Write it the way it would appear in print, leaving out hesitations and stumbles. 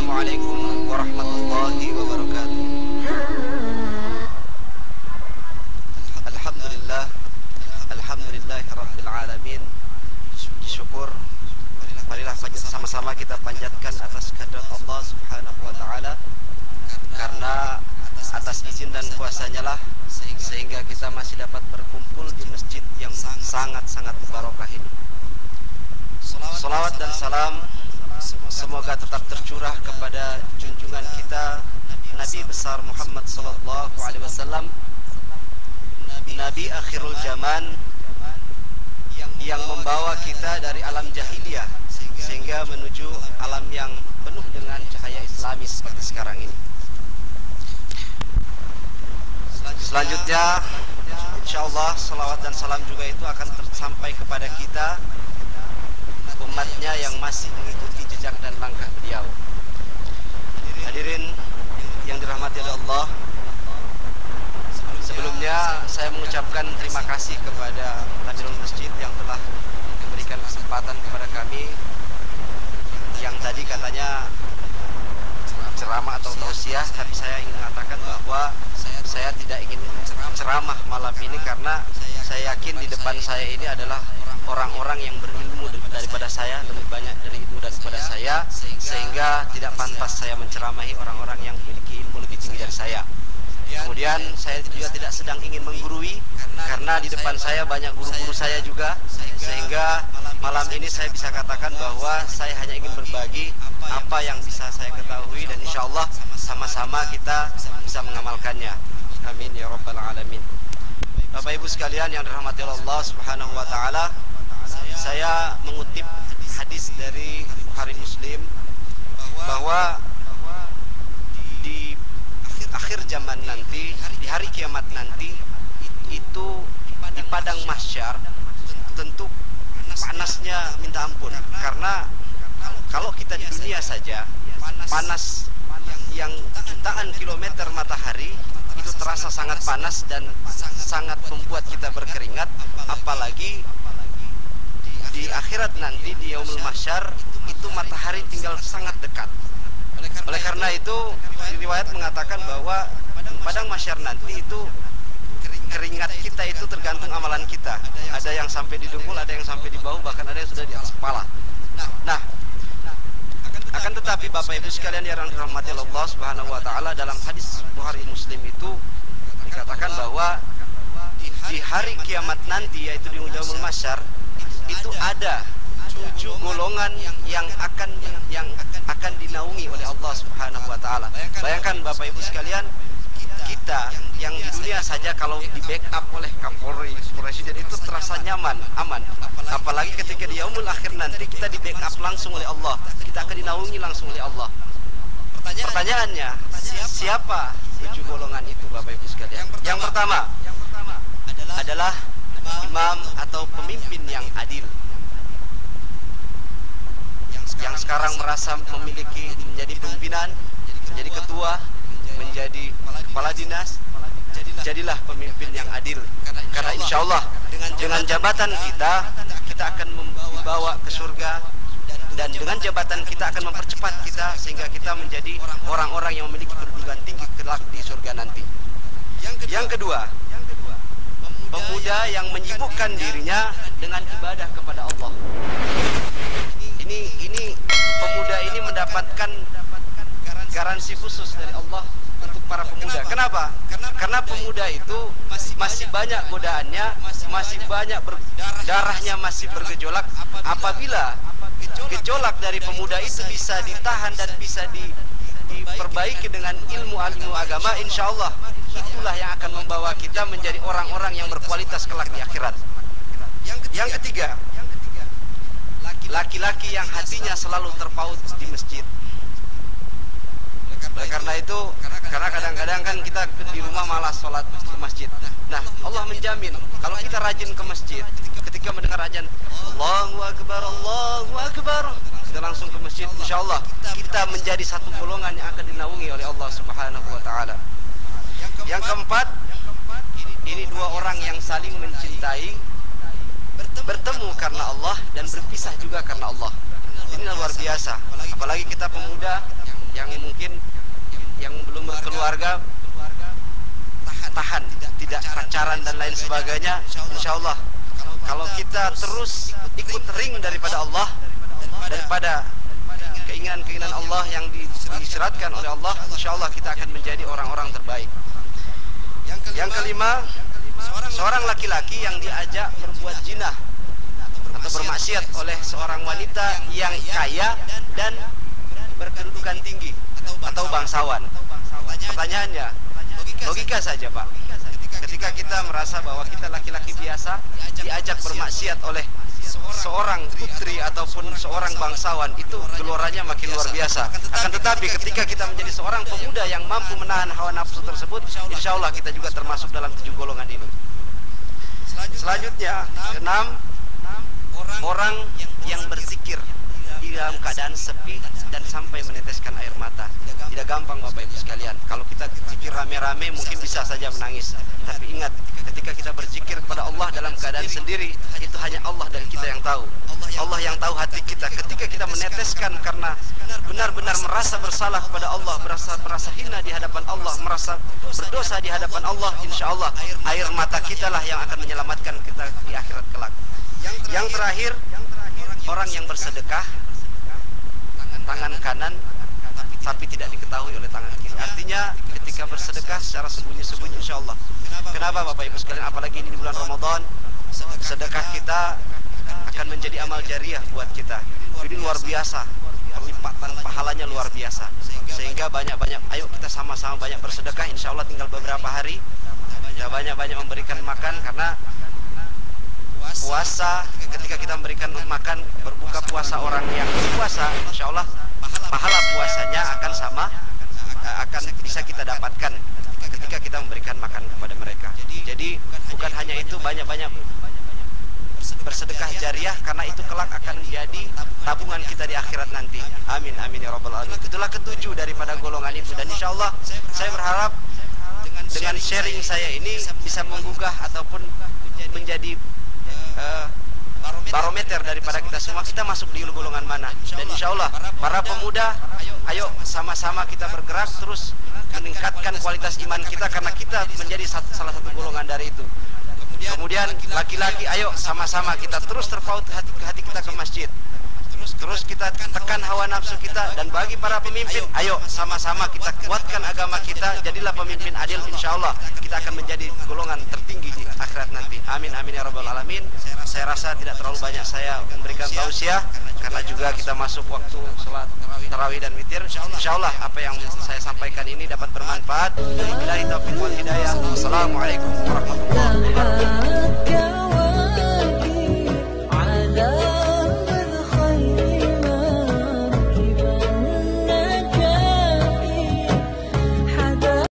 Assalamualaikum warahmatullahi wabarakatuh. Alhamdulillah, alhamdulillahirabbil alamin. Syukur marilah sama-sama kita panjatkan atas kehendak Allah Subhanahu wa taala, karena atas izin dan kuasanya lah sehingga kita masih dapat berkumpul di masjid yang sangat-sangat barokah ini. Salawat dan salam semoga tetap tercurah kepada junjungan kita Nabi besar Muhammad sallallahu alaihi wasallam, Nabi akhirul zaman, yang membawa kita dari alam jahiliyah sehingga menuju alam yang penuh dengan cahaya islami seperti sekarang ini. Selanjutnya insyaallah salawat dan salam juga itu akan tersampai kepada kita, umatnya yang masih mengikuti jejak dan langkah beliau. Hadirin yang dirahmati oleh Allah, sebelumnya saya mengucapkan terima kasih kepada Amirul Masjid yang telah memberikan kesempatan kepada kami, yang tadi katanya ceramah atau tausiah, tapi saya ingin mengatakan bahwa saya tidak ingin ceramah malam ini, karena saya yakin di depan saya ini adalah orang-orang yang berilmu daripada saya, lebih banyak dari ilmu daripada saya, sehingga tidak pantas saya menceramahi orang-orang yang memiliki ilmu lebih tinggi dari saya. Kemudian saya juga tidak sedang ingin menggurui, karena di depan saya banyak guru-guru saya juga, sehingga malam ini saya bisa katakan bahwa saya hanya ingin berbagi apa yang bisa saya ketahui, dan insya Allah sama-sama kita bisa mengamalkannya. Amin ya rabbal alamin. Bapak Ibu sekalian yang dirahmati Allah Subhanahu wa taala, saya mengutip hadis dari Bukhari Muslim bahwa di akhir zaman nanti, di hari kiamat nanti, itu di padang mahsyar tentu panasnya minta ampun. Karena kalau kita di dunia saja, panas yang jutaan kilometer matahari itu terasa sangat panas dan sangat membuat kita berkeringat, apalagi di akhirat nanti, di yaumul mahsyar, itu matahari tinggal sangat dekat. Oleh karena itu riwayat mengatakan bahwa padang mahsyar nanti itu keringat kita itu tergantung amalan kita. Ada yang sampai di dengkul, ada yang sampai di bahu, bahkan ada yang sudah di atas kepala. Nah, akan tetapi Bapak Ibu sekalian yang dirahmati Allah Subhanahu wa taala, dalam hadis Bukhari Muslim itu dikatakan bahwa di hari kiamat nanti, yaitu di yaumul mahsyar, itu ada 7 golongan yang akan dinaungi oleh Allah Subhanahu wa taala. Bayangkan Bapak Ibu sekalian, kita yang di dunia saja kalau di backup oleh Kapolri, Presiden, itu terasa nyaman, aman. Apalagi ketika di yaumul akhir nanti kita di backup langsung oleh Allah, kita akan dinaungi langsung oleh Allah. Pertanyaannya, siapa 7 golongan itu Bapak Ibu sekalian? Yang pertama adalah imam atau pemimpin yang adil, yang sekarang merasa memiliki, menjadi pimpinan, menjadi ketua, menjadi kepala dinas. Jadilah pemimpin yang adil, karena insya Allah dengan jabatan kita akan membawa ke surga, dan dengan jabatan kita akan mempercepat kita sehingga kita menjadi orang-orang yang memiliki kedudukan tinggi kelak di surga nanti. Yang kedua, pemuda yang menyibukkan dirinya dengan ibadah kepada Allah. Ini pemuda ini mendapatkan garansi khusus dari Allah untuk para pemuda. Kenapa? Karena pemuda itu masih banyak godaannya, masih banyak darahnya masih bergejolak. Apabila gejolak dari pemuda itu bisa ditahan dan bisa diperbaiki dengan ilmu agama, insya Allah itulah yang akan membawa kita menjadi orang-orang yang berkualitas kelak di akhirat. Yang ketiga, laki-laki yang hatinya selalu terpaut di masjid. Karena itu, karena kadang-kadang kan kita di rumah malas sholat di masjid. Nah, Allah menjamin kalau kita rajin ke masjid, ketika mendengar azan Allahu Akbar, Allahu Akbar, kita langsung ke masjid, insya Allah kita menjadi satu golongan yang akan dinaungi oleh Allah Subhanahu wa taala. Yang keempat, ini 2 orang yang saling mencintai, bertemu karena Allah dan berpisah juga karena Allah. Ini luar biasa. Apalagi kita pemuda yang mungkin yang belum berkeluarga tahan, tidak pacaran dan lain sebagainya. Insya Allah kalau kita terus ikut ring daripada Allah, daripada keinginan-keinginan Allah yang disyaratkan oleh Allah, insya Allah kita akan menjadi orang-orang terbaik. Yang kelima, seorang laki-laki yang diajak berbuat zina atau bermaksiat oleh seorang wanita yang kaya dan berkedudukan tinggi atau bangsawan. Pertanyaannya, logika saja Pak, ketika kita merasa bahwa kita laki-laki biasa diajak bermaksiat oleh seorang putri ataupun seorang bangsawan, itu gelorannya makin luar biasa. Akan tetapi ketika kita menjadi seorang pemuda yang mampu menahan hawa nafsu tersebut, insya Allah kita juga termasuk dalam 7 golongan ini. Selanjutnya, keenam, orang yang berzikir di dalam keadaan sepi dan sampai meneteskan air mata. Tidak gampang Bapak Ibu sekalian. Kalau kita zikir rame-rame mungkin bisa saja menangis. Tapi ingat, ketika kita berzikir kepada Allah dalam keadaan sendiri, itu hanya Allah dan kita yang tahu. Allah yang tahu hati kita. Ketika kita meneteskan karena benar-benar merasa bersalah kepada Allah, merasa hina di hadapan Allah, merasa berdosa di hadapan Allah, insya Allah air mata kita lah yang akan menyelamatkan kita di akhirat kelak. Yang terakhir, orang yang bersedekah tangan kanan tapi tidak diketahui oleh tangan kiri. Artinya ketika bersedekah secara sembunyi-sembunyi, insya Allah. Kenapa Bapak Ibu sekalian? Apalagi ini di bulan Ramadan, sedekah kita akan menjadi amal jariah buat kita. Jadi luar biasa, perlipatan pahalanya luar biasa. Sehingga banyak-banyak, ayo kita sama-sama banyak bersedekah. Insya Allah tinggal beberapa hari kita banyak-banyak memberikan makan, karena puasa, ketika kita memberikan makan berbuka puasa orang yang berpuasa, insya Allah pahala puasanya akan sama, akan bisa kita dapatkan ketika kita memberikan makan kepada mereka. Jadi bukan hanya itu, banyak-banyak bersedekah jariah, karena itu kelak akan menjadi tabungan kita di akhirat nanti. Amin amin ya rabbal alamin. Itulah ketujuh daripada golongan itu, dan insya Allah saya berharap dengan sharing saya ini bisa menggugah ataupun menjadi barometer daripada kita semua, kita masuk di golongan mana. Dan insya Allah para pemuda, ayo sama-sama kita bergerak terus meningkatkan kualitas iman kita, karena kita menjadi salah satu golongan dari itu. Kemudian laki-laki, ayo sama-sama kita terus terpaut hati kita ke masjid, terus kita tekan hawa nafsu kita. Dan bagi para pemimpin, ayo sama-sama kita kuatkan agama kita, jadilah pemimpin adil. Insya Allah kita akan menjadi golongan tertinggi di akhirat nanti. Amin amin ya rabbal alamin. Saya rasa tidak terlalu banyak saya memberikan tausiah, karena juga kita masuk waktu sholat tarawih dan witir. Insya Allah apa yang saya sampaikan ini dapat bermanfaat. Wabillahi taufiq wal hidayah. Wassalamualaikum warahmatullahi wabarakatuh.